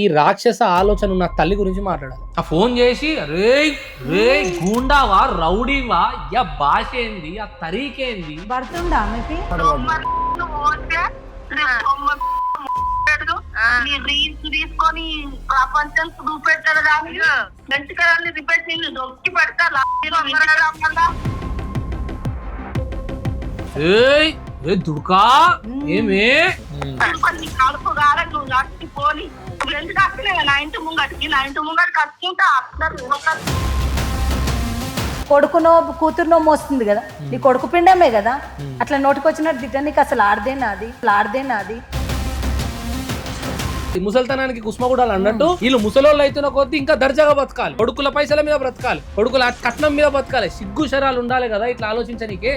ఈ రాక్షస ఆలోచన ఉన్న తల్లి గురించి మాట్లాడాలి. ఆ ఫోన్ చేసి రే రే గూండావా రౌడీవా యా భాష ఏంది ఆ తరీకేంది పడుతుందా ఆమెకి తీసుకొని ప్రపంచం చూపెట్టాడు కానీ గంటకరాన్ని రిపేట్ నిన్ను దొరికి పెడతా దుర్గా ఏమే కడుపు కాల నువ్వు కట్టుకొని ఎందుకు వస్తున్నాయి నా ఇంటి ముంగటికి కట్టుకుంటా కొడుకునో కూతురునో మోస్తుంది కదా, నీ కొడుకు పిండమే కదా, అట్లా నోటికొచ్చినట్టు తిట్ట నీకు అసలు ఆడదేనాది ముసల్తనానికి కుస్మగుడాలు అన్నట్టు వీళ్ళు ముసలోళ్ళు అవుతున్న కొద్దీ ఇంకా దర్జాగా బతకాలి, కొడుకుల పైసల మీద బ్రతకాలి, కొడుకుల కట్నం మీద బతకాలి, సిగ్గు శరాలు ఉండాలి కదా ఇట్లా ఆలోచించనీకే.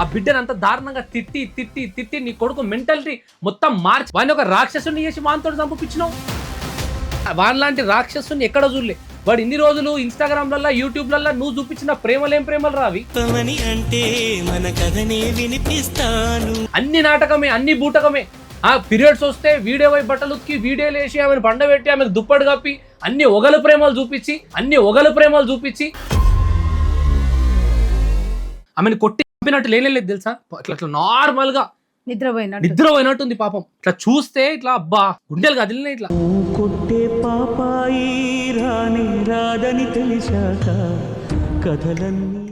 ఆ బిడ్డను అంత దారుణంగా తిట్టి తిట్టి తిట్టి నీ కొడుకు మెంటాలిటీ మొత్తం మార్చి వాడిని ఒక రాక్షసుని చేసి వానితో చంపించినావు. వాని లాంటి రాక్షసుని ఎక్కడ చూడలే. వాడు ఇన్ని రోజులు ఇన్స్టాగ్రామ్లల్లో యూట్యూబ్లల్లో నువ్వు చూపించిన ప్రేమలేం ప్రేమలు రావి అంటే మన కథనే వినిపిస్తాను. అన్ని నాటకమే, అన్ని బూటకమే. ఆ పీరియడ్స్ వస్తే వీడియో పోయి బట్టలు ఉతికి వీడియోలు వేసి ఆమెను పండబెట్టి ఆమెకు దుప్పటి కప్పి అన్ని ఒగలు ప్రేమలు చూపించి ఆమెను కొట్టి చంపినట్టు లేనేలేదు తెలుసా. అట్లా నార్మల్ గా నిద్రపోయినట్టుంది పాపం. ఇట్లా చూస్తే ఇట్లా అబ్బా గుండెలు కదిలినాయి. ఇట్లా కొట్టే పాపాయి రాని రాదని తెలిసాక కథలన్నీ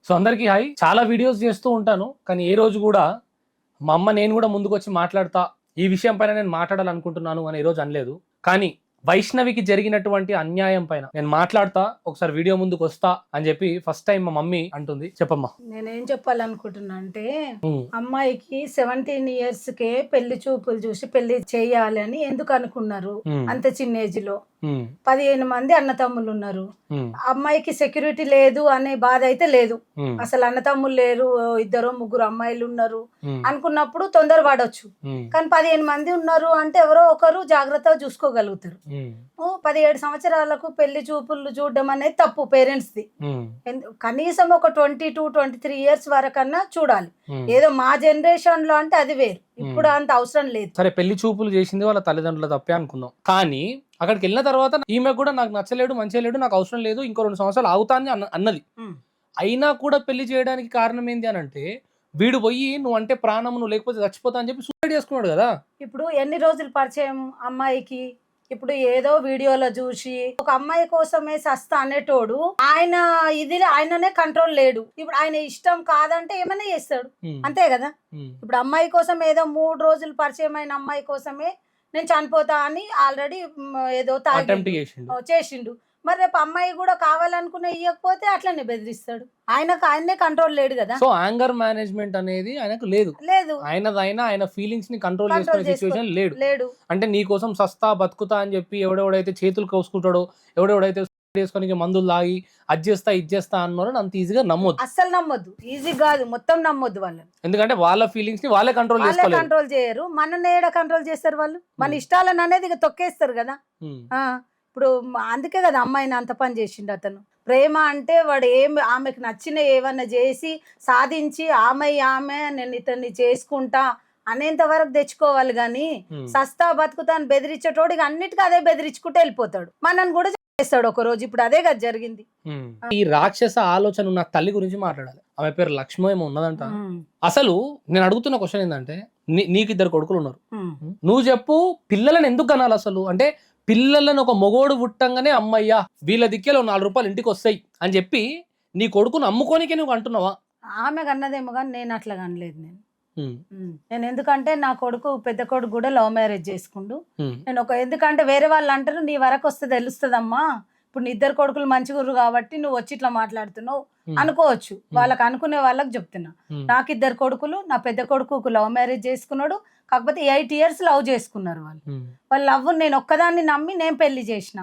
సో అందరికీ హాయ్. చాలా వీడియోస్ చేస్తూ ఉంటాను కానీ ఏ రోజు కూడా మా అమ్మ నేను కూడా ముందుకు వచ్చి మాట్లాడతా ఈ విషయం పైన నేను మాట్లాడాలనుకుంటున్నాను అని ఈ రోజు అనలేదు. కానీ వైష్ణవికి జరిగినటువంటి అన్యాయం పైన నేను మాట్లాడతా, ఒకసారి వీడియో ముందుకు వస్తా అని చెప్పి ఫస్ట్ టైం మా మమ్మీ అంటుంది. చెప్పమ్మా. నేనేం చెప్పాలనుకుంటున్నా అంటే అమ్మాయికి 17 years కే పెళ్లి చూపులు చూసి పెళ్లి చేయాలి అని ఎందుకు అనుకున్నారు? అంత చిన్న ఏజ్ లో 15 మంది అన్నతమ్ములు ఉన్నారు. అమ్మాయికి సెక్యూరిటీ లేదు అనే బాధ అయితే లేదు. అసలు అన్నతమ్ములు లేరు, 2-3 అమ్మాయిలు ఉన్నారు అనుకున్నప్పుడు తొందర పడవచ్చు. కానీ 15 మంది ఉన్నారు అంటే ఎవరో ఒకరు జాగ్రత్తగా చూసుకోగలుగుతారు. 17 సంవత్సరాలకు పెళ్లి చూపులు చూడడం అనేది తప్పు పేరెంట్స్ ది. కనీసం ఒక 22-23 years వరకన్నా చూడాలి. ఏదో మా జనరేషన్ లో అంటే అది వేరు, ఇప్పుడు అంత అవసరం లేదు. సరే పెళ్లి చూపులు చేసింది వాళ్ళ తల్లిదండ్రుల తప్పే అనుకుందాం. కానీ అక్కడికి వెళ్ళిన తర్వాత ఈమె కూడా నాకు నచ్చలేడు, మంచిగా లేడు, నాకు అవసరం లేదు, ఇంకో 2 సంవత్సరాలు ఆగుతా అని అన్నది. అయినా కూడా పెళ్లి చేయడానికి కారణం ఏంటి అని అంటే వీడు పోయి నువ్వు అంటే ప్రాణం, నువ్వు లేకపోతే చచ్చిపోతా అని చెప్పి సూసైడ్ చేసుకున్నాడు కదా. ఇప్పుడు ఎన్ని రోజులు పరిచయం అమ్మాయికి? ఇప్పుడు ఏదో వీడియోలో చూసి ఒక అమ్మాయి కోసమే సస్తా అనేటోడు ఆయన ఆయననే కంట్రోల్ లేడు. ఇప్పుడు ఆయన ఇష్టం కాదంటే ఏమైనా చేస్తాడు, అంతే కదా. ఇప్పుడు అమ్మాయి కోసం ఏదో 3 రోజులు పరిచయం అయిన అమ్మాయి కోసమే నేను చనిపోతా అని ఆల్రెడీ ఏదో చేసిండు. మరి రేపు అమ్మాయి కూడా కావాలనుకునే ఇవ్వకపోతే అట్లనే బెదిరిస్తాడు. ఆయనే కంట్రోల్ లేడు కదా. సో యాంగర్ మేనేజ్మెంట్ అనేది ఆయనకు లేదు. ఆయన ఫీలింగ్స్ ని కంట్రోల్ చేసుకునే సిచ్యువేషన్ లేడు. అంటే నీ కోసం సస్తా బతుకుతా అని చెప్పి ఎవడెవడైతే చేతులు కోసుకుంటాడో, ఎవడెవడైతే చేసుకొని మందులు తాగి ఇచ్చేస్తా అన్నారో అంత ఈజీగా నమ్మొద్దు. అస్సలు నమ్మొద్దు, ఈజీ కాదు, మొత్తం నమ్మొద్దు వాళ్ళని. ఎందుకంటే వాళ్ళ ఫీలింగ్స్ ని వాళ్ళే కంట్రోల్ చేయరు. మనల్ని ఏడా కంట్రోల్ చేస్తారు వాళ్ళు? మన ఇష్టాలను అనేది ఇక తొక్కేస్తారు కదా. ఇప్పుడు అందుకే కదా అమ్మాయిని అంత పని చేసిండు అతను. ప్రేమ అంటే వాడు ఆమెకు నచ్చిన ఏమన్నా చేసి సాధించి ఆమె నేను ఇతన్ని చేసుకుంటా అనేంత వరకు తెచ్చుకోవాలి గాని సస్తా బతుకుతాను బెదిరించేటోడు అన్నిటికీ అదే బెదిరించుకుంటూ వెళ్ళిపోతాడు. మనని కూడా చేస్తాడు ఒక రోజు. ఇప్పుడు అదే కదా జరిగింది. ఈ రాక్షస ఆలోచన ఉన్న తల్లి గురించి మాట్లాడాలి. ఆమె పేరు లక్ష్మో ఏమో ఉన్నదంట. అసలు నేను అడుగుతున్న క్వశ్చన్ ఏంటంటే నీకు 2 కొడుకులు ఉన్నారు, నువ్వు చెప్పు పిల్లలను ఎందుకు కనాలి అసలు? అంటే పిల్లలను ఒక మొగోడు పుట్టంగానే అమ్మయ్యా వీళ్ళ దిక్కేలో 4 రూపాయలు ఇంటికి వస్తాయి అని చెప్పి నీ కొడుకును అమ్ముకోనికే నువ్వు అంటున్నావా? ఆమె కన్నదేమో కానీ నేను అట్లా కనలేదు. నేను ఎందుకంటే నా కొడుకు పెద్ద కొడుకు కూడా లవ్ మ్యారేజ్ చేసుకుండు. నేను ఎందుకంటే వేరే వాళ్ళు అంటారు నీ వరకు వస్తే తెలుస్తుందమ్మా, ఇప్పుడు నీ 2 కొడుకులు మంచిగురు కాబట్టి నువ్వు వచ్చి ఇట్లా మాట్లాడుతున్నావు అనుకోవచ్చు. వాళ్ళకి అనుకునే వాళ్ళకి చెప్తున్నా. నాకు 2 కొడుకులు, నా పెద్ద కొడుకు లవ్ మ్యారేజ్ చేసుకున్నాడు. కాకపోతే 8 years లవ్ చేసుకున్నారు వాళ్ళ లవ్ నేను ఒక్కదాన్ని నమ్మి నేను పెళ్లి చేసిన.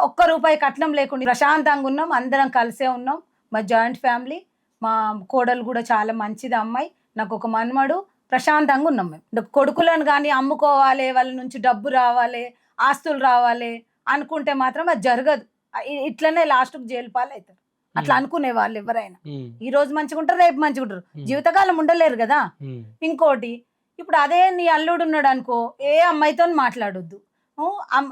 1 రూపాయి కట్నం లేకుండా ప్రశాంతంగా ఉన్నాం, అందరం కలిసే ఉన్నాం. మా జాయింట్ ఫ్యామిలీ, మా కోడలు కూడా చాలా మంచిది అమ్మాయి, నాకు ఒక మనమడు, ప్రశాంతంగా ఉన్నాం మేము. కొడుకులను కానీ అమ్ముకోవాలి, వాళ్ళ నుంచి డబ్బు రావాలి ఆస్తులు రావాలి అనుకుంటే మాత్రం అది జరగదు. ఇట్లనే లాస్ట్కి జైలు పాలు అవుతారు. అట్లా అనుకునే వాళ్ళు ఎవరైనా ఈ రోజు మంచిగా ఉంటారు, రేపు మంచిగా ఉంటారు, జీవితకాలం ఉండలేరు కదా. ఇంకోటి, ఇప్పుడు అదే నీ అల్లుడు ఉన్నాడు అనుకో, ఏ అమ్మాయితో మాట్లాడొద్దు,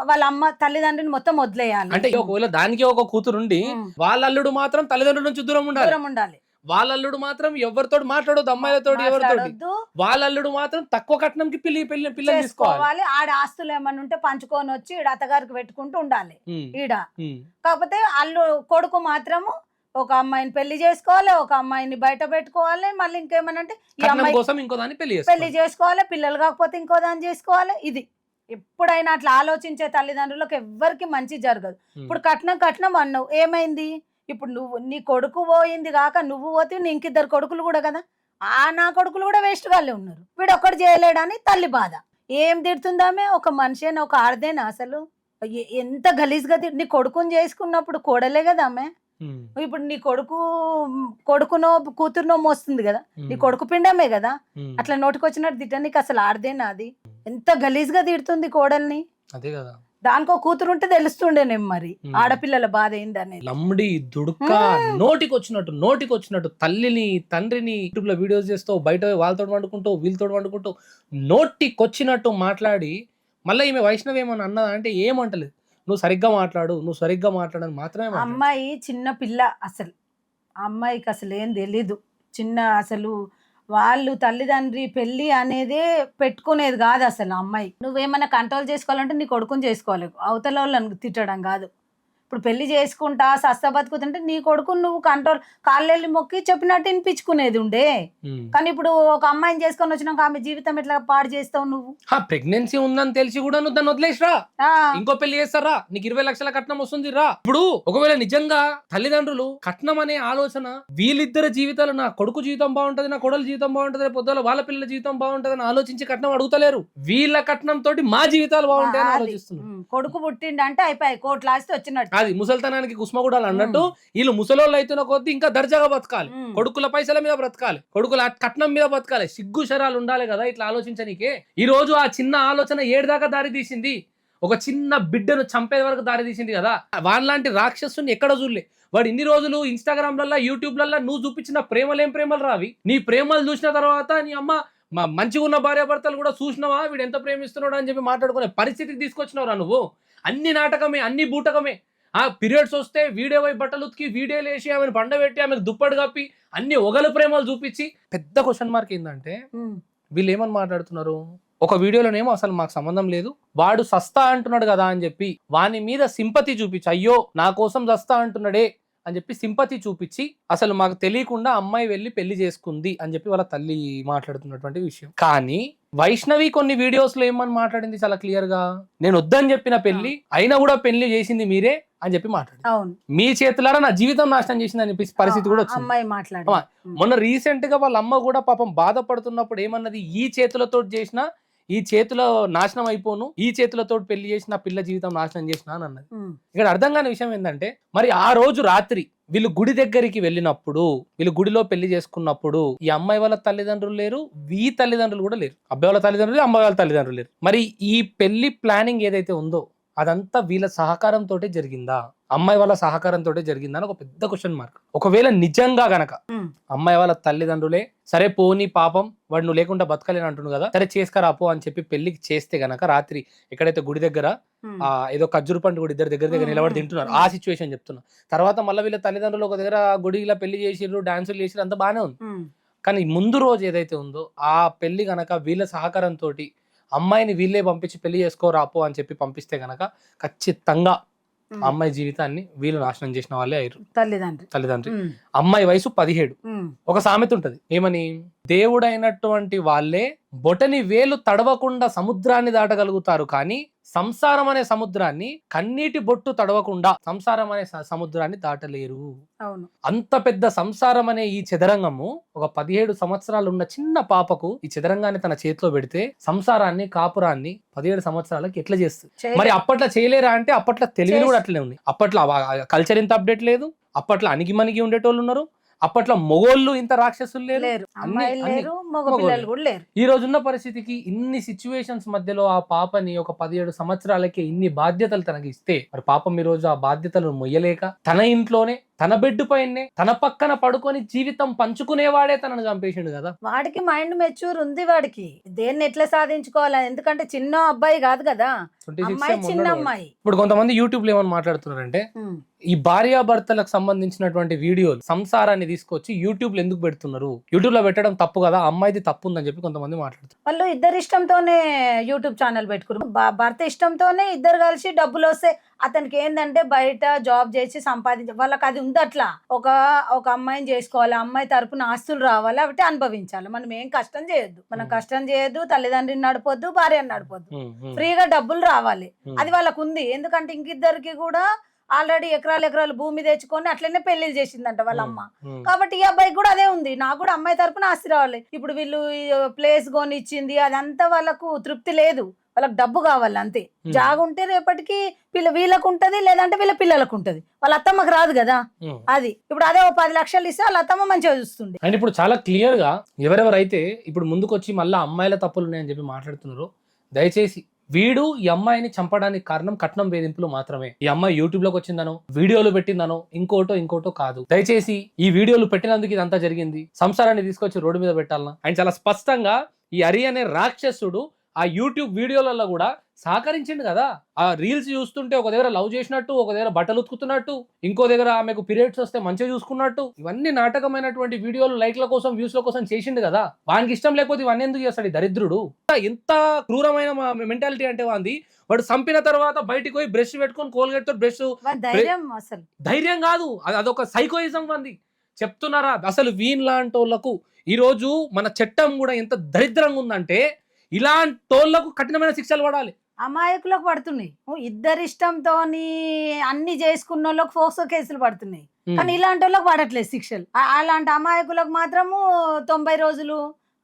వాళ్ళ అమ్మ తల్లిదండ్రుని మొత్తం వదిలేయాలి. అంటే ఒకవేళ దానికి ఒక కూతురుండి వాళ్ళ అల్లుడు మాత్రం తల్లిదండ్రుల నుంచి దూరం ఉండాలి. వాళ్ళ అల్లుడు మాత్రం ఎవరితో మాట్లాడొద్దు, అమ్మాయిలతో ఎవరితో. వాళ్ళ అల్లుడు మాత్రం తక్కువ కట్నంకి పిల్లలు తీసుకోవాలి. ఆడ ఆస్తులు ఏమన్నా ఉంటే పంచుకొని వచ్చి ఈడ అత్తగారికి పెట్టుకుంటూ ఉండాలి ఈడ. కాకపోతే కొడుకు మాత్రము ఒక అమ్మాయిని పెళ్లి చేసుకోవాలి, ఒక అమ్మాయిని బయట పెట్టుకోవాలి, మళ్ళీ ఇంకేమన్నా అంటే ఈ అమ్మాయి కోసం ఇంకో దాన్ని పెళ్లి చేసుకోవాలి, పిల్లలు కాకపోతే ఇంకో దాన్ని చేసుకోవాలి. ఇది ఎప్పుడైనా అట్లా ఆలోచించే తల్లిదండ్రులకు ఎవ్వరికి మంచి జరగదు. ఇప్పుడు కట్నం అన్నావు, ఏమైంది? ఇప్పుడు నీ కొడుకు పోయింది కాక నువ్వు పోతే నీ ఇంకిద్దరు కొడుకులు కూడా కదా, నా కొడుకులు కూడా వేస్ట్ గానే ఉన్నారు, వీడు ఒక్కడు చేయలేడని తల్లి బాధ. ఏం తిడుతుందామే? ఒక మనిషిని, ఒక ఆడదేనా అసలు? ఎంత గలీజ్గా నీ కొడుకుని చేసుకున్నప్పుడు కోడలే కదా ఆమె. ఇప్పుడు నీ కొడుకునో కూతురునో మోస్తుంది కదా, నీ కొడుకు పిండమే కదా. అట్లా నోటికొచ్చినట్టు తిట్టడానికి అసలు ఆడదేనా అది? ఎంత గలీజ్గా తిడుతుంది కోడల్ని. అదే కదా, దానికో కూతురు ఉంటే తెలుస్తుండేనేం మరి ఆడపిల్లల బాధ ఏందనేది. లమ్ముడి దుడుక్క నోటికి వచ్చినట్టు తల్లిని తండ్రిని యూట్యూబ్ లో వీడియోస్ చేస్తావు, బయట వాళ్ళతో వండుకుంటావు, వీళ్ళతో వండుకుంటావు, నోటికొచ్చినట్టు మాట్లాడి మళ్ళీ ఈమె వైష్ణవి ఏమని అన్నదా అంటే ఏమంటలేదు, నువ్వు సరిగ్గా మాట్లాడని మాత్రమే. అమ్మాయి చిన్న పిల్ల, అసలు అమ్మాయికి అసలు ఏం తెలీదు. అసలు వాళ్ళు తల్లిదండ్రి పెళ్లి అనేదే పెట్టుకునేది కాదు అసలు. అమ్మాయి నువ్వేమన్నా కంట్రోల్ చేసుకోవాలంటే నీ కొడుకుని చేసుకోవాలి, అవతల వాళ్ళని తిట్టడం కాదు. ఇప్పుడు పెళ్లి చేసుకుంటా సస్త బతుకుతుంటే నీ కొడుకు నువ్వు కంట్రోల్ కాళ్ళెళ్ళి మొక్కి చెప్పినట్టు వినిపించుకునేది ఉండే. కానీ ఇప్పుడు ఒక అమ్మాయిని చేసుకొని వచ్చినాక ఆమె జీవితం ఎట్లా పాడు చేస్తావు నువ్వు? ప్రెగ్నెన్సీ ఉందని తెలిసి కూడా నువ్వు దాన్ని వదిలేసిరా, ఇంకో పెళ్లి చేస్తారా, నీకు 20 లక్షల కట్నం వస్తుంది రా. ఇప్పుడు ఒకవేళ నిజంగా తల్లిదండ్రులు కట్నం అనే ఆలోచన వీళ్ళిద్దరి జీవితాలు, నా కొడుకు జీవితం బాగుంటది, నా కొడుకు జీవితం బాగుంటది, పొద్దుల వాళ్ళ పిల్లల జీవితం బాగుంటది అని ఆలోచించి కట్నం అడుగుతలేరు. వీళ్ళ కట్నం తోటి మా జీవితాలు బాగుంటాయని ఆలోచిస్తున్నారు. కొడుకు పుట్టిండంటే అయిపోయి కోట్ల ఆస్తి వచ్చినట్టు. అది ముసల్తనానికి కుస్మగుడాలు అన్నట్టు వీళ్ళు ముసలోళ్ళు అవుతున్న కొద్ది ఇంకా దర్జాగా బతకాలి, కొడుకుల పైసల మీద బ్రతకాలి, కొడుకుల కట్నం మీద బతకాలి, సిగ్గు శరాలు ఉండాలి కదా ఇట్లా ఆలోచించనీకే. ఈ రోజు ఆ చిన్న ఆలోచన ఏడుదాకా దారి తీసింది, ఒక చిన్న బిడ్డను చంపే వరకు దారి తీసింది కదా. వాళ్ళలాంటి రాక్షసుని ఎక్కడ చూడలే. వాడు ఇన్ని రోజులు ఇన్స్టాగ్రామ్లల్లో యూట్యూబ్లల్లో నువ్వు చూపించిన ప్రేమలేం ప్రేమలు రావి. నీ ప్రేమలు చూసిన తర్వాత నీ అమ్మ మంచిగా ఉన్న భార్యాభర్తలు కూడా చూసినావా వీడు ఎంత ప్రేమిస్తున్నాడు అని చెప్పి మాట్లాడుకునే పరిస్థితికి తీసుకొచ్చినవరా నువ్వు. అన్ని నాటకమే, అన్ని బూటకమే. ఆ పీరియడ్స్ వస్తే వీడియో పోయి బట్టలు ఉతికి వీడియోలు వేసి ఆమెను పండబెట్టి ఆమెకు దుప్పటి కప్పి అన్ని ఒగలు ప్రేమలు చూపించి. పెద్ద క్వశ్చన్ మార్క్ ఏంటంటే వీళ్ళు ఏమని మాట్లాడుతున్నారు, ఒక వీడియోలోనేమో అసలు మాకు సంబంధం లేదు, వాడు సస్తా అంటున్నాడు కదా అని చెప్పి వాని మీద సింపతి చూపించి, అయ్యో నా కోసం సస్తా అంటున్నాడే అని చెప్పి సింపతి చూపించి అసలు మాకు తెలియకుండా అమ్మాయి వెళ్ళి పెళ్లి చేసుకుంది అని చెప్పి వాళ్ళ తల్లి మాట్లాడుతున్నటువంటి విషయం. కానీ వైష్ణవి కొన్ని వీడియోస్ లో ఏమని మాట్లాడింది చాలా క్లియర్ గా, నేను వద్దని చెప్పిన పెళ్లి అయినా కూడా పెళ్లి చేసింది మీరే అని చెప్పి మాట్లాడింది. మీ చేతులారా నా జీవితం నాశనం చేసింది అని చెప్పి పరిస్థితి కూడా వచ్చింది. మొన్న రీసెంట్ గా వాళ్ళ అమ్మ కూడా పాపం బాధపడుతున్నప్పుడు ఏమన్నది, ఈ చేతులతో చేసిన ఈ చేతిలో నాశనం అయిపోను, ఈ చేతులతో పెళ్లి చేసిన పిల్ల జీవితం నాశనం చేసిన అని అన్నది. ఇక్కడ అర్థం కాని విషయం ఏంటంటే మరి ఆ రోజు రాత్రి వీళ్ళు గుడి దగ్గరికి వెళ్ళినప్పుడు, వీళ్ళు గుడిలో పెళ్లి చేసుకున్నప్పుడు ఈ అమ్మాయి వాళ్ళ తల్లిదండ్రులు లేరు, ఈ తల్లిదండ్రులు కూడా లేరు. అబ్బాయి వాళ్ళ తల్లిదండ్రులు, అమ్మాయి వాళ్ళ తల్లిదండ్రులు లేరు. మరి ఈ పెళ్లి ప్లానింగ్ ఏదైతే ఉందో అదంతా వీళ్ళ సహకారంతో జరిగిందా, అమ్మాయి వాళ్ళ సహకారంతో జరిగిందా అని ఒక పెద్ద క్వశ్చన్ మార్క్. ఒకవేళ నిజంగా గనక అమ్మాయి వాళ్ళ తల్లిదండ్రులే సరే పోనీ పాపం వాడు నువ్వు లేకుండా బతకలేని అంటున్నాడు కదా, సరే చేసుకురాపో అని చెప్పి పెళ్లికి చేస్తే గనక రాత్రి ఎక్కడైతే గుడి దగ్గర ఏదో ఖర్జూరు పండు కూడా ఇద్దరు దగ్గర నిలబడి తింటున్నారు, ఆ సిచ్యువేషన్ చెప్తున్నా. తర్వాత మళ్ళీ వీళ్ళ తల్లిదండ్రులు ఒక దగ్గర గుడిలో పెళ్లి చేసిర్రు, డాన్సులు చేసిర్రు, అంతా బాగానే ఉంది. కానీ ముందు రోజు ఏదైతే ఉందో ఆ పెళ్లి గనక వీళ్ళ సహకారంతో అమ్మాయిని వీళ్ళే పంపించి పెళ్లి చేసుకోరాపో అని చెప్పి పంపిస్తే గనక ఖచ్చితంగా అమ్మాయి జీవితాన్ని వీళ్ళు నాశనం చేసిన వాళ్ళే అయ్యారు తల్లిదండ్రి. అమ్మాయి వయసు 17. ఒక సామెత ఉంటది ఏమని, దేవుడైనటువంటి వాళ్ళే బొటని వేలు తడవకుండా సముద్రాన్ని దాటగలుగుతారు, కానీ సంసారం అనే సముద్రాన్ని కన్నీటి బొట్టు తడవకుండా సంసారం అనే సముద్రాన్ని దాటలేరు. అంత పెద్ద సంసారం అనే ఈ చదరంగము ఒక 17 సంవత్సరాలు ఉన్న చిన్న పాపకు ఈ చదరంగాన్ని తన చేతిలో పెడితే సంసారాన్ని కాపురాన్ని 17 సంవత్సరాలకి ఎట్లా చేస్తుంది? మరి అప్పట్లో చేయలేరా అంటే అప్పట్లో తెలివిని కూడా అట్లనే ఉంది. అప్పట్లో కల్చర్ ఇంత అప్డేట్ లేదు, అప్పట్లో అణిగి మణిగి ఉండేటోళ్ళు ఉన్నారు, అప్పట్లో మొగోళ్ళు ఇంత రాక్షసులు లేరు, లేరు, అమ్మాయిలు లేరు, మగ పిల్లలు కూడా లేరు. ఈ రోజున్న పరిస్థితికి ఇన్ని సిచ్యువేషన్స్ మధ్యలో ఆ పాపని ఒక 17 సంవత్సరాలకే ఇన్ని బాధ్యతలు తనకి ఇస్తే మరి పాపం ఈ రోజు ఆ బాధ్యతలను మొయ్యలేక తన ఇంట్లోనే తన బెడ్ పైనే తన పక్కన పడుకొని జీవితం పంచుకునేవాడే తనను చంపేసిండు కదా. వాడికి మైండ్ మెచ్యూర్ ఉంది, వాడికి దేన్ని ఎట్లా సాధించుకోవాలి, ఎందుకంటే చిన్న అబ్బాయి కాదు కదా, 26 అమ్మాయి ఏమో చిన్న ఉన్నాడు. అమ్మాయి. ఇప్పుడు కొంతమంది యూట్యూబ్ లో ఏమని మాట్లాడుతున్నారంటే ఈ భార్యాభర్తలకు సంబంధించినటువంటి వీడియోలు సంసారాన్ని తీసుకొచ్చి యూట్యూబ్ లో ఎందుకు పెడుతున్నారు, యూట్యూబ్ లో పెట్టడం తప్పు కదా, అమ్మాయిది తప్పు ఉందని చెప్పి కొంతమంది మాట్లాడుతున్నారు. వాళ్ళు ఇద్దరు ఇష్టంతోనే యూట్యూబ్ ఛానల్ పెట్టుకున్నారు, భర్త ఇష్టంతోనే ఇద్దరు కలిసి డబ్బులు వస్తే అతనికి ఏంటంటే బయట జాబ్ చేసి సంపాదించ వాళ్ళకి అది ఉంది. అట్లా ఒక అమ్మాయిని చేసుకోవాలి, అమ్మాయి తరపున ఆస్తులు రావాలి, అవి అనుభవించాలి. మనం ఏం కష్టం చేయొద్దు, మనం కష్టం చేయొద్దు, తల్లిదండ్రిని నడపొద్దు, భార్యని నడపొద్దు, ఫ్రీగా డబ్బులు రావాలి, అది వాళ్ళకు ఉంది. ఎందుకంటే ఇంకిద్దరికి కూడా ఆల్రెడీ ఎకరాలు భూమి తెచ్చుకొని అట్లనే పెళ్లి చేసిందంట వాళ్ళ అమ్మ. కాబట్టి ఈ అబ్బాయికి కూడా అదే ఉంది, నాకు కూడా అమ్మాయి తరపున ఆస్తి రావాలి. ఇప్పుడు వీళ్ళు ప్లేస్ కొని ఇచ్చింది అదంతా వాళ్ళకు తృప్తి లేదు, వాళ్ళకి డబ్బు కావాలి అంతే. జాగుంటే రేపటికి వీళ్ళకు ఉంటది, లేదంటే వీళ్ళ పిల్లలకు ఉంటది, వాళ్ళ అత్తమ్మకి రాదు కదా. అది ఇప్పుడు అదే 10 లక్షలు ఇస్తే వాళ్ళ అత్తమ్మ మంచిగా చూస్తుంది. అండ్ ఇప్పుడు చాలా క్లియర్ గా ఎవరెవరైతే ఇప్పుడు ముందుకొచ్చి మళ్ళీ అమ్మాయిల తప్పులు ఉన్నాయని చెప్పి మాట్లాడుతున్నారో, దయచేసి వీడు ఈ అమ్మాయిని చంపడానికి కారణం కట్నం వేధింపులు మాత్రమే. ఈ అమ్మాయి యూట్యూబ్ లోకి వచ్చిందనో, వీడియోలు పెట్టిందనో, ఇంకోటో కాదు. దయచేసి ఈ వీడియోలు పెట్టినందుకు ఇదంతా జరిగింది, సంసారాన్ని తీసుకొచ్చి రోడ్డు మీద పెట్టాలన్నా. అండ్ చాలా స్పష్టంగా ఈ హరి అనే రాక్షసుడు ఆ యూట్యూబ్ వీడియోలలో కూడా సహకరించిండు కదా. ఆ రీల్స్ చూస్తుంటే ఒక దగ్గర లవ్ చేసినట్టు, ఒక దగ్గర బట్టలు ఉతుకుతున్నట్టు, ఇంకో దగ్గర ఆమెకు పీరియడ్స్ వస్తే మంచిగా చూసుకున్నట్టు, ఇవన్నీ నాటకమైనటువంటి వీడియోలు లైక్ల కోసం వ్యూస్ల కోసం చేసిండు కదా. వానికి ఇష్టం లేకపోతే ఇవన్నీ ఎందుకు చేస్తాడు ఈ దరిద్రుడు? ఎంత క్రూరమైన మెంటాలిటీ అంటే వాంది. వాడు చంపిన తర్వాత బయటికి పోయి బ్రష్ పెట్టుకొని కోల్గేట్ తో బ్రష్, ధైర్యం కాదు, అదొక సైకోయిజం వంది. చెప్తున్నారా అసలు వీన్ లాంటి వాళ్ళకు ఈ రోజు మన చట్టం కూడా ఎంత దరిద్రంగా ఉందంటే ఇలాంటి తోళ్లకు కఠినమైన శిక్షలు పడాలి. అమాయకులకు పడుతున్నాయి, ఇద్దరు ఇష్టంతో అన్ని చేసుకున్న వాళ్ళకి ఫోక్సో కేసులు పడుతున్నాయి, కానీ ఇలాంటి వాళ్ళకి పడట్లేదు శిక్షలు. అలాంటి అమాయకులకు మాత్రము 90 రోజులు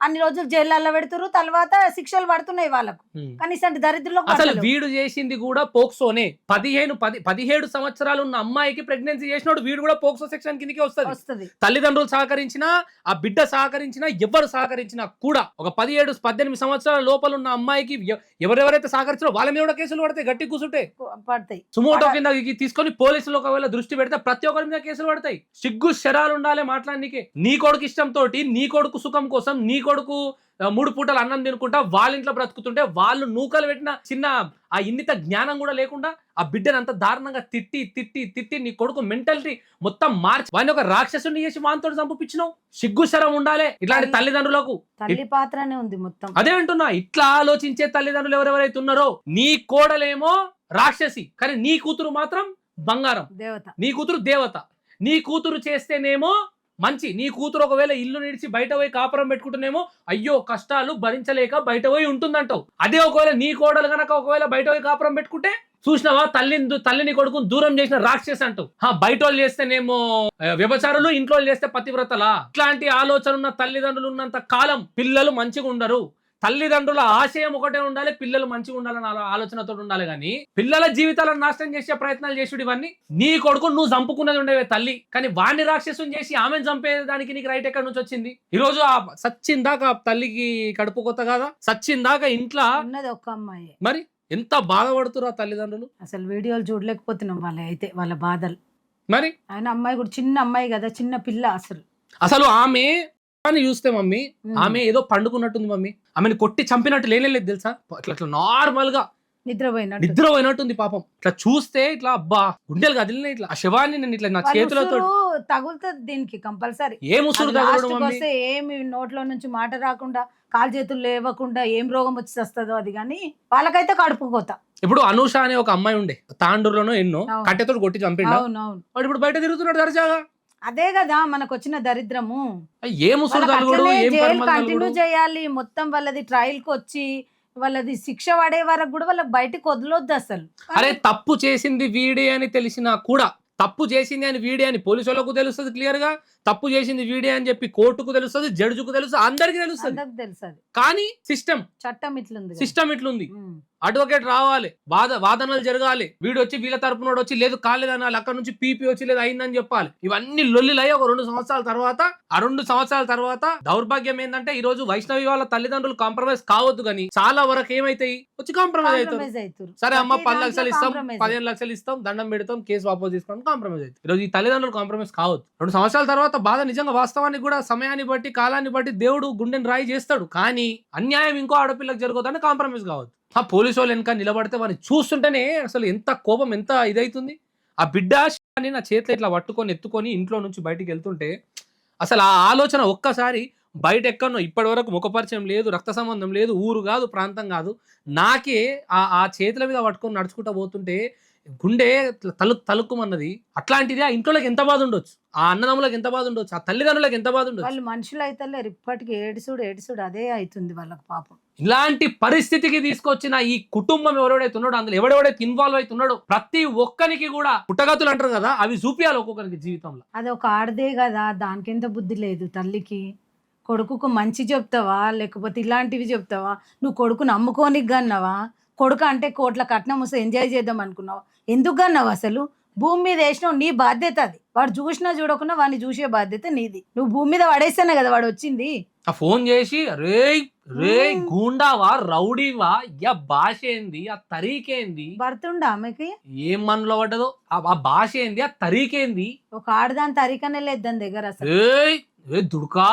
అన్ని రోజులు జైల్లో పెడుతురు, తర్వాత శిక్షలు పడుతున్నాయి వాళ్ళకు. కనీసం దరిద్రులకు అసలు వీడు చేసింది కూడా పోక్సోనే. 17 సంవత్సరాలు ఉన్న అమ్మాయికి ప్రెగ్నెన్సీ చేసినోడు వీడు కూడా పోక్సో సెక్షన్ కిందకి వస్తుంది. తల్లిదండ్రులు సహకరించినా, ఆ బిడ్డ సహకరించినా, ఎవరు సహకరించినా కూడా ఒక 17-18 సంవత్సరాల లోపల ఉన్న అమ్మాయికి ఎవరెవరైతే సహకరించారో వాళ్ళ మీద కూడా కేసులు పడతాయి, గట్టి కూసుంటే పడతాయి. సుమోటో కింద తీసుకొని పోలీసులు ఒకవేళ దృష్టి పెడితే ప్రతి ఒక్కరి మీద కేసులు పడతాయి. సిగ్గు శరాలు ఉండాలి మాట్లాడనీకే. నీ కొడుకు ఇష్టంతో, నీ కొడుకు సుఖం కోసం, నీ కొడుకు 3 పూటలు అన్నం తినుకుంటా వాళ్ళ ఇంట్లో బ్రతుకుతుంటే వాళ్ళు నూకలు పెట్టిన చిన్న ఆ ఇన్నిత జ్ఞానం కూడా లేకుండా ఆ బిడ్డను అంత దారుణంగా తిట్టి నీ కొడుకు మెంటాలిటీ మొత్తం మార్చి వాడిని ఒక రాక్షసుని చేసి వాంతో చంపించినావు. సిగ్గు శరం ఉండాలి ఇట్లాంటి తల్లిదండ్రులకు. తల్లి పాత్రనే ఉంది మొత్తం. అదే అంటున్నా, ఇట్లా ఆలోచించే తల్లిదండ్రులు ఎవరెవరైతే ఉన్నారో, నీ కోడలేమో రాక్షసి కానీ నీ కూతురు మాత్రం బంగారం, దేవత. నీ కూతురు దేవత. నీ కూతురు చేస్తేనేమో మంచి, నీ కూతురు ఒకవేళ ఇల్లు నిడిచి బయట పోయి కాపురం పెట్టుకుంటేనేమో అయ్యో కష్టాలు భరించలేక బయట పోయి ఉంటుందంటావు. అదే ఒకవేళ నీ కోడలు గనక ఒకవేళ బయట పోయి కాపురం పెట్టుకుంటే చూసినావా తల్లిని కొడుకుని దూరం చేసిన రాక్షసి అంటావు. బయట వాళ్ళు చేస్తేనేమో వ్యభిచారులు, ఇంట్లో చేస్తే పతివ్రతలా. ఇట్లాంటి ఆలోచన ఉన్న తల్లిదండ్రులు ఉన్నంత కాలం పిల్లలు మంచిగా ఉండరు. తల్లిదండ్రుల ఆశయం ఒకటే ఉండాలి, పిల్లలు మంచిగా ఉండాలని ఆలోచనతో ఉండాలి. కానీ పిల్లల జీవితాలను నాశనం చేసే ప్రయత్నాలు చేసుడు ఇవన్నీ. నీ కొడుకు నువ్వు చంపుకున్నది ఉండేవే తల్లి, కానీ వాడిని రాక్షసం చేసి ఆమెను చంపేదానికి నీకు రైట్ ఎక్కడి నుంచి వచ్చింది? ఈ రోజు ఆ సచ్చిందాకా తల్లికి కడుపు కొత్త కదా, సచ్చిందాకా ఇంట్లో ఉన్నది ఒక్క అమ్మాయి. మరి ఎంత బాధపడుతురు ఆ తల్లిదండ్రులు. అసలు వీడియోలు చూడలేకపోతున్నాం వాళ్ళ బాధలు. మరి ఆయన అమ్మాయి కూడా చిన్న అమ్మాయి కదా, చిన్న పిల్ల. అసలు ఆమె అని చూస్తే మమ్మీ ఆమె ఏదో పండుకున్నట్టుంది మమ్మీ. ఆమెను కొట్టి చంపినట్టు లేనేలేదు తెలుసా. ఇట్లా నార్మల్ గా నిద్రపోయినట్టుంది పాపం. ఇట్లా చూస్తే ఇట్లా అబ్బా గుండెలు కదిలిన ఇట్లా ఆ శవాన్ని నేను ఇట్లా నా చేతులతో తగులుతుంది దీనికి కంపల్సరీ. ఏం ఉసురు వస్తే ఏమి నోట్లో నుంచి మాట రాకుండా, కాలు చేతులు లేవకుండా ఏం రోగం వచ్చి వస్తుందో అది. కానీ వాళ్ళకైతే కడుపు కోత. ఇప్పుడు అనూష అనే ఒక అమ్మాయి ఉండే తాండూరులోనో ఎన్నో కట్టెతో కొట్టి చంపిండు. వాడు ఇప్పుడు బయట తిరుగుతున్నాడు దర్జాగా. అదే కదా మనకు వచ్చిన దరిద్రము. కంటిన్యూ చేయాలి మొత్తం. వాళ్ళది ట్రయల్ కి వచ్చి వాళ్ళది శిక్ష పడే వరకు కూడా వాళ్ళకి బయటకు వదలొద్దు అసలు. అరే తప్పు చేసింది వీడే అని తెలిసినా కూడా, తప్పు చేసింది అని వీడే అని పోలీసు వాళ్ళకు తెలుస్తుంది క్లియర్ గా, తప్పు చేసింది వీడే అని చెప్పి కోర్టుకు తెలుస్తుంది, జడ్జికు తెలుస్తుంది, అందరికి తెలుస్తుంది. అందరికి తెలుసు అది. కానీ సిస్టమ్ ఇట్లుంది కదా. సిస్టమ్ ఇట్లుంది. అడ్వకేట్ రావాలి, వాదనలు జరగాలి, వీడు వచ్చి వీళ్ళ తరపునోడు వచ్చి లేదు కాలేదనాలి, అక్కడ నుంచి పీపీ వచ్చి లేదు అయిందని చెప్పాలి. ఇవన్నీ లొల్లిలై ఒక 2 సంవత్సరాల తర్వాత, ఆ 2 సంవత్సరాల తర్వాత దౌర్భాగ్యం ఏంటంటే ఈ రోజు వైష్ణవి వాళ్ళ తల్లిదండ్రులు కాంప్రమైజ్ కావద్దు, కానీ చాలా వరకు ఏమైతాయి వచ్చి కాంప్రమైజ్ అవుతారు. సరే అమ్మ 10 లక్షలు ఇస్తాం, 15 లక్షలు ఇస్తాం, దండం పెడతాం, కేసు వాపస్ తీసుకోవడం కాంప్రమైజ్ అవుతుంది. ఈ రోజు ఈ తల్లిదండ్రులు కాంప్రమైజ్ కావద్దు. 2 సంవత్సరాల తర్వాత బాధ నిజంగా వాస్తవానికి కూడా సమయాన్ని బట్టి కాలాన్ని బట్టి దేవుడు గుండెని రాయి చేస్తాడు, కానీ అన్యాయం ఇంకో ఆడపిల్లకి జరగదని కాంప్రమైజ్ కావద్దు. ఆ పోలీసు వాళ్ళు వెనక నిలబడితే వాడిని చూస్తుంటేనే అసలు ఎంత కోపం, ఎంత ఇదైతుంది. ఆ బిడ్డ అని నా చేతిలో ఇట్లా పట్టుకొని ఎత్తుకొని ఇంట్లో నుంచి బయటికి వెళ్తుంటే అసలు ఆ ఆలోచన ఒక్కసారి బయట ఎక్కడో ఇప్పటి వరకు ముఖపరిచయం లేదు, రక్త సంబంధం లేదు, ఊరు కాదు, ప్రాంతం కాదు, నాకే ఆ చేతుల మీద పట్టుకొని నడుచుకుంటూ పోతుంటే గుండె తలుక్కుమన్నది. అట్లాంటిది ఆ ఇంట్లోకి ఎంత బాధ ఉండొచ్చు, ఆ అన్నదమ్ములకు ఎంత బాధ ఉండొచ్చు, ఆ తల్లిదండ్రులకు ఎంత బాధ ఉండొచ్చు. వాళ్ళు మనుషులు అయితే లేరు, ఇప్పటికి ఏడుసుడు అదే అవుతుంది వాళ్ళకి పాపం. ఇలాంటి పరిస్థితికి తీసుకొచ్చిన ఈ కుటుంబం ఎవరెవడైతే ఉన్నాడో, అందులో ఎవడెవడైతే ఇన్వాల్వ్ అవుతున్నాడో ప్రతి ఒక్కరికి కూడా పుట్టగతులు అంటారు కదా, అవి చూపియాలి ఒక్కొక్కరికి జీవితంలో. అది ఒక ఆడదే కదా, దానికి ఎంత బుద్ధి లేదు తల్లికి. కొడుకుకు మంచి చెప్తావా లేకపోతే ఇలాంటివి చెప్తావా? నువ్వు కొడుకుని అమ్ముకోనికి గన్నావా? కొడుకు అంటే కోట్ల కట్నం వస్తే ఎంజాయ్ చేద్దాం అనుకున్నావు, ఎందుకు గన్నావు? అసలు భూమి మీద వేసినావు, నీ బాధ్యత అది. వాడు చూసినా చూడకుండా వాడిని చూసే బాధ్యత నీది. నువ్వు భూమి మీద పడేస్తేనే కదా వాడు వచ్చింది. ఆ ఫోన్ చేసి రే గూండావా, రౌడీవా, భాష ఏంది, ఆ తరీకేంది, భర్తుండా ఆమెకి ఏం మనలో పడ్డదో, ఆ భాష ఏంది, ఆ తరీకేంది, ఒక ఆడదాని తరీకనే లేదు దాని దగ్గర అసలు. దుడుకా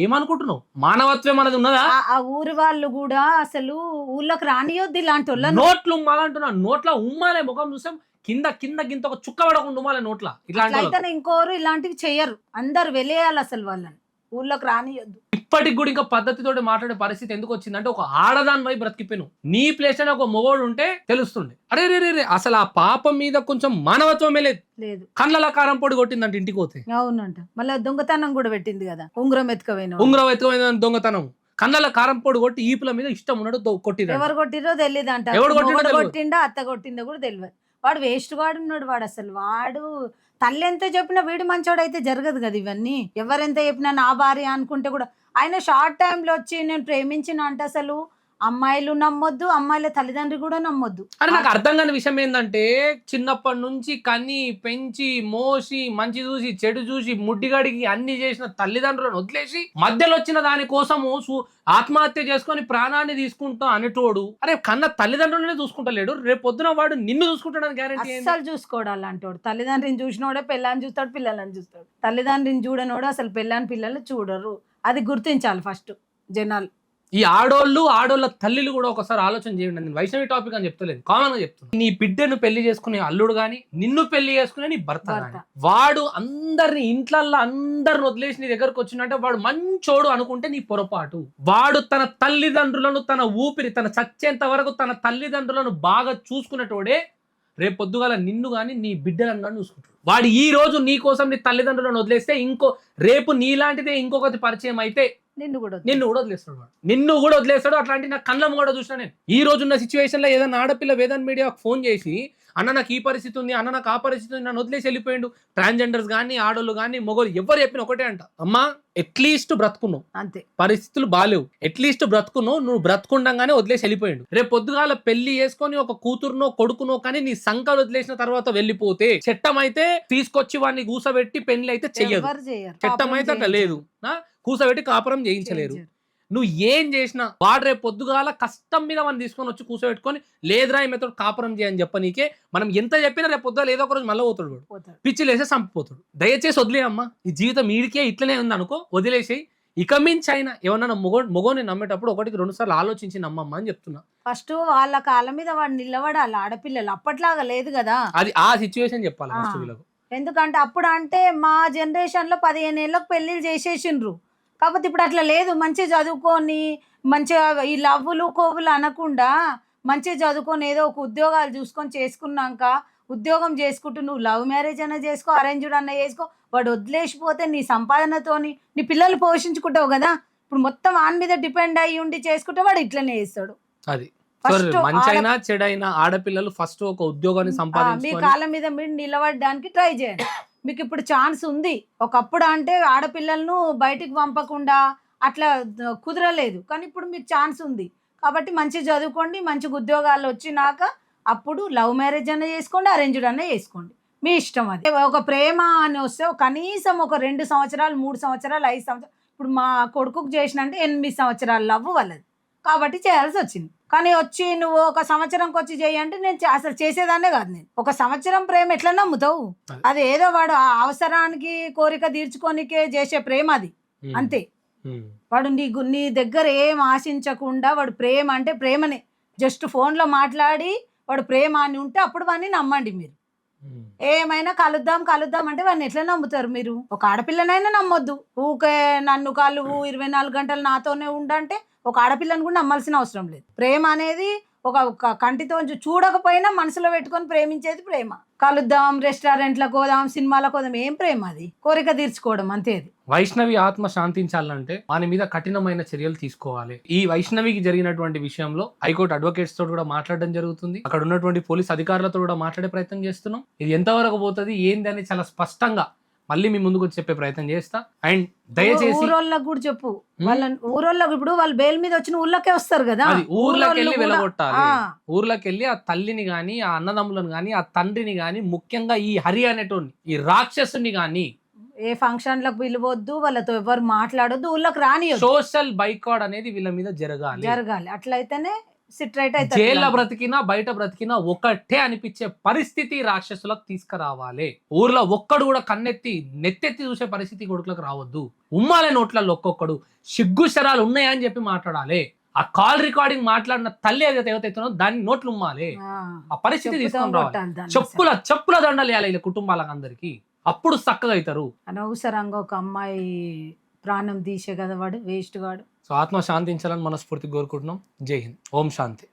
ఏమనుకుంటున్నావు? మానవత్వం అనేది ఉన్నదా? ఆ ఊరి వాళ్ళు కూడా అసలు ఊర్లోకి రానియొద్దు ఇలాంటి వాళ్ళ. నోట్లు ఉమ్మాలంటున్నా, నోట్ల ఉమ్మాలే, ముఖం చూసాం కింద గింత ఒక చుక్క పడకుండా ఉమ్మాలే నోట్ల. ఇట్లా ఇంకోరు ఇలాంటివి చెయ్యరు, అందరు వెలేయాలి అసలు వాళ్ళని, ఊర్లోకి రానియొద్దు. ఇప్పటికి కూడా ఇంకా పద్ధతితో మాట్లాడే పరిస్థితి ఎందుకు వచ్చిందంటే, ఒక ఆడదాని వై బ్రతికిపోయాను, నీ ప్లేస్ అని ఒక మొగోడు ఉంటే తెలుస్తుండే. అరే రే రే అసలు ఆ పాపం మీద కొంచెం మానవత్వమే లేదు. కళ్ళల కారం పొడి కొట్టిందంటే ఇంటికి పోతే. అవునంట, మళ్ళీ దొంగతనం కూడా పెట్టింది కదా, ఉంగరం ఎత్తుకపోయిన దొంగతనం. కళ్ళల కారం పొడి కొట్టి ఈపుల మీద ఇష్టం ఉన్నట్టు కొట్టిరు. ఎవరు కొట్టిరో తెలియదు అంట, కొట్టిండా అత్త కొట్టిందో కూడా తెలియదు. వాడు వేస్ట్ వాడు ఉన్నాడు, వాడు అసలు వాడు తల్లి ఎంత చెప్పినా వీడు మంచోడు అయితే జరగదు కదా ఇవన్నీ. ఎవరెంత చెప్పినా నా భార్య అనుకుంటే కూడా, ఆయన షార్ట్ టైంలో వచ్చి నేను ప్రేమించిన అంటే అసలు అమ్మాయిలు నమ్మొద్దు, అమ్మాయిల తల్లిదండ్రులు కూడా నమ్మొద్దు. అని నాకు అర్థం కాని విషయం ఏంటంటే, చిన్నప్పటి నుంచి కని పెంచి మోసి మంచి చూసి చెడు చూసి ముడ్డిగడికి అన్ని చేసిన తల్లిదండ్రులను వదిలేసి మధ్యలో వచ్చిన దాని కోసము ఆత్మహత్య చేసుకొని ప్రాణాన్ని తీసుకుంటా అనేటోడు, అరే కన్న తల్లిదండ్రులనే చూసుకుంటలేడు, రేపు పొద్దున వాడు నిన్ను చూసుకుంటాడని గ్యారెంటీ అసలు చూసుకోవడం అలాంటోడు. తల్లిదండ్రిని చూసినోడే పిల్లని చూస్తాడు, పిల్లలని చూస్తాడు. తల్లిదండ్రిని చూడనోడు అసలు పిల్లని పిల్లలు చూడరు. అది గుర్తించాలి ఫస్ట్ జనాలు. ఈ ఆడోళ్ళ తల్లిలు కూడా ఒకసారి ఆలోచన చేయండి. నేను వైష్ణవి టాపిక్ అని చెప్తలేదు, కామన్ గా చెప్తాను. నీ బిడ్డను పెళ్లి చేసుకునే అల్లుడు గాని, నిన్ను పెళ్లి చేసుకునే నీ భర్త గాని, వాడు అందరిని ఇంట్లల్లో అందరిని వదిలేసి నీ దగ్గరకు వచ్చినట్టే వాడు మంచోడు అనుకుంటే నీ పొరపాటు. వాడు తన తల్లిదండ్రులను, తన ఊపిరి, తన చచ్చేంత వరకు తన తల్లిదండ్రులను బాగా చూసుకునేటోడే రేపు పొద్దుగాల నిన్ను గాని నీ బిడ్డలను కానీ చూసుకుంటాడు. వాడు ఈ రోజు నీ కోసం నీ తల్లిదండ్రులను వదిలేస్తే రేపు నీలాంటిదే ఇంకొకటి పరిచయం అయితే నిన్ను కూడా వదిలేస్తాడు. అట్లాంటి నా కళ్ళం కూడా చూసినా నేను. ఈ రోజున్న సిచ్యువేషన్ లో ఏదైనా ఆడపిల్ల వేదన్ మీడియా ఫోన్ చేసి, అన్న నాకు ఈ పరిస్థితి ఉంది, అన్న నాకు ఆ పరిస్థితి ఉంది, నన్ను వదిలేసి వెళ్ళిపోయిండు. ట్రాన్స్జెండర్స్ కానీ ఆడోళ్ళు కానీ మొగోళ్ళు ఎవరు చెప్పిన ఒకటే అంట, అమ్మా ఎట్లీస్ట్ బ్రతుకున్నావు, అంతే, పరిస్థితులు బాలేవు, ఎట్లీస్ట్ బ్రతుకున్నావు, నువ్వు బ్రతుకుండగానే వదిలేసి వెళ్ళిపోయిండు. రేపు పొద్దుగాల పెళ్లి చేసుకొని ఒక కూతురునో కొడుకునో కానీ నీ సంకలు వదిలేసిన తర్వాత వెళ్ళిపోతే, చట్టం అయితే తీసుకొచ్చి వాడిని కూసబెట్టి పెళ్లి అయితే చెయ్యదు, చట్టం అయితే అట్లా లేదు, కూసబెట్టి కాపురం చేయించలేరు. నువ్వు ఏం చేసినా వాడు రేపు పొద్దుగాల కష్టం మీద మనం తీసుకొని వచ్చి కూర్చోబెట్టుకొని లేదురా ఈమెతో కాపురం చేయని చెప్పనీకే మనం ఎంత చెప్పినా రేపు పొద్దుగా ఏదో ఒక రోజు మళ్ళీ పోతాడు, పిచ్చి లేసే చంపిపోతాడు. దయచేసి వదిలేయమ్మా, ఈ జీవితం వీడికే ఇట్లనే ఉంది అనుకో, వదిలేసి ఇక మించి అయినా ఏమన్నా మొగోని నమ్మేటప్పుడు 1-2 సార్లు ఆలోచించి నమ్మమ్మా అని చెప్తున్నా. ఫస్ట్ వాళ్ళ కాళ్ళ మీద వాడు నిలబడాలి. ఆడపిల్లలు అప్పట్లాగా లేదు కదా, అది ఆ సిచ్యువేషన్ చెప్పాలి ఫస్ట్ వీళ్ళకు. ఎందుకంటే అప్పుడు అంటే మా జనరేషన్ లో 15 ఏళ్ళకు పెళ్లిళ్ళు చేసేసిండ్రు. కాకపోతే ఇప్పుడు అట్లా లేదు. మంచిగా చదువుకొని మంచిగా ఈ లవ్వులు కోవులు అనకుండా మంచిగా చదువుకొని ఏదో ఒక ఉద్యోగాలు చూసుకొని చేసుకున్నాక, ఉద్యోగం చేసుకుంటూ నువ్వు లవ్ మ్యారేజ్ అన్నా చేసుకో, అరేంజ్డ్ అన్నా చేసుకో, వాడు వదిలేసిపోతే నీ సంపాదనతోని నీ పిల్లలు పోషించుకుంటావు కదా. ఇప్పుడు మొత్తం ఆన్ మీద డిపెండ్ అయ్యి ఉండి చేసుకుంటే వాడు ఇట్లనే చేస్తాడు. అది మంచైనా చెడైనా ఆడపిల్లలు ఫస్ట్ ఒక ఉద్యోగాన్ని సంపాదించుకొని మీ కాళ్ళ మీద మీరు నిలబడడానికి ట్రై చేయండి. మీకు ఇప్పుడు ఛాన్స్ ఉంది. ఒకప్పుడు అంటే ఆడపిల్లలను బయటికి పంపకుండా అట్లా కుదరలేదు, కానీ ఇప్పుడు మీకు ఛాన్స్ ఉంది కాబట్టి మంచి చదువుకోండి, మంచి ఉద్యోగాలు వచ్చినాక అప్పుడు లవ్ మ్యారేజ్ అన్న చేసుకోండి, అరేంజ్డ్ అన్న చేసుకోండి, మీ ఇష్టం. అది ఒక ప్రేమ అని వస్తే కనీసం ఒక 2 సంవత్సరాలు 3 సంవత్సరాలు 5 సంవత్సరాలు, ఇప్పుడు మా కొడుకుకు చేసినంటే 8 సంవత్సరాలు లవ్ వాళ్ళది కాబట్టి చేయాల్సి వచ్చింది. కానీ వచ్చి నువ్వు ఒక సంవత్సరంకి వచ్చి చేయంటే నేను అసలు చేసేదాన్నే కాదు. నేను ఒక సంవత్సరం ప్రేమ ఎట్లా నమ్ముతావు? అది ఏదో వాడు ఆ అవసరానికి కోరిక తీర్చుకోనికే చేసే ప్రేమ అది, అంతే. వాడు నీ దగ్గర ఏం ఆశించకుండా వాడు ప్రేమ అంటే ప్రేమనే, జస్ట్ ఫోన్లో మాట్లాడి వాడు ప్రేమ అని ఉంటే అప్పుడు వాడిని నమ్మండి మీరు. ఏమైనా కలుద్దాం అంటే వాడిని ఎట్లా నమ్ముతారు మీరు? ఒక ఆడపిల్లనైనా నమ్మొద్దు. ఊకే నన్ను కలువు 24 గంటలు నాతోనే ఉండంటే ఒక ఆడపిల్లని కూడా నమ్మాల్సిన అవసరం లేదు. ప్రేమ అనేది ఒక కంటితో చూడకపోయినా మనసులో పెట్టుకొని ప్రేమించేది ప్రేమ. కలుద్దాం, రెస్టారెంట్లకు పోదాం, సినిమాలకు పోదాం, ఏం ప్రేమ? అది కోరిక తీర్చుకోవడం అంతే. అది వైష్ణవి ఆత్మ శాంతించాలంటే వాని మీద కఠినమైన చర్యలు తీసుకోవాలి. ఈ వైష్ణవికి జరిగినటువంటి విషయంలో హైకోర్టు అడ్వకేట్స్ తోటి కూడా మాట్లాడడం జరుగుతుంది. అక్కడ ఉన్నటువంటి పోలీస్ అధికారులతో కూడా మాట్లాడే ప్రయత్నం చేస్తున్నాం. ఇది ఎంతవరకు పోతుంది ఏంది అని చాలా స్పష్టంగా మళ్ళీ మీ ముందుకు చెప్పే ప్రయత్నం చేస్తా. అండ్ దయచేసి ఊరోళ్ళకి కూడా చెప్పు, వాళ్ళ ఊరోళ్ళకి ఇప్పుడు వాళ్ళు బెయిల్ మీద వచ్చిన ఊళ్ళకే వస్తారు కదా, ఊర్లోకి వెళ్ళి వెలగొట్టాలి. ఊర్లోకి వెళ్ళి ఆ తల్లిని గాని, ఆ అన్నదమ్ములను గాని, ఆ తండ్రిని గాని, ముఖ్యంగా ఈ హరి అనేటోని ఈ రాక్షసుని గాని ఏ ఫంక్షన్ లకు పిలవద్దు, వాళ్ళతో ఎవరు మాట్లాడొద్దు, ఊళ్ళకి రాని. సోషల్ బైకాట్ అనేది వీళ్ళ మీద జరగాలి. అట్లయితేనే సిట్ రైట్ అయితే. జైల్లో బ్రతికినా బయట బ్రతికినా ఒకటే అనిపించే పరిస్థితి రాక్షసులకు తీసుకురావాలి. ఊర్లో ఒక్కడు కూడా కన్నెత్తి నెత్తెత్తి చూసే పరిస్థితి కొడుకులకు రావద్దు. ఉమ్మాలే నోట్లలో ఒక్కొక్కడు సిగ్గు శరాలు ఉన్నాయని చెప్పి మాట్లాడాలి. ఆ కాల్ రికార్డింగ్ మాట్లాడిన తల్లి ఏదైతే ఏవైతుందో దాన్ని నోట్లు ఉమ్మాలి. ఆ పరిస్థితి తీసుకొని రావాలి. చెప్పుల దండలు వేయాలి ఇలా కుటుంబాలకు అందరికి. అప్పుడు చక్కగా అవుతారు. అనవసరంగా ఒక అమ్మాయి ప్రాణం తీసే కదా వాడు వేస్ట్ గాడు. సో ఆత్మ శాంతించాలని మనస్ఫూర్తిగా కోరుకుంటున్నాం. జై హింద్. ఓం శాంతి.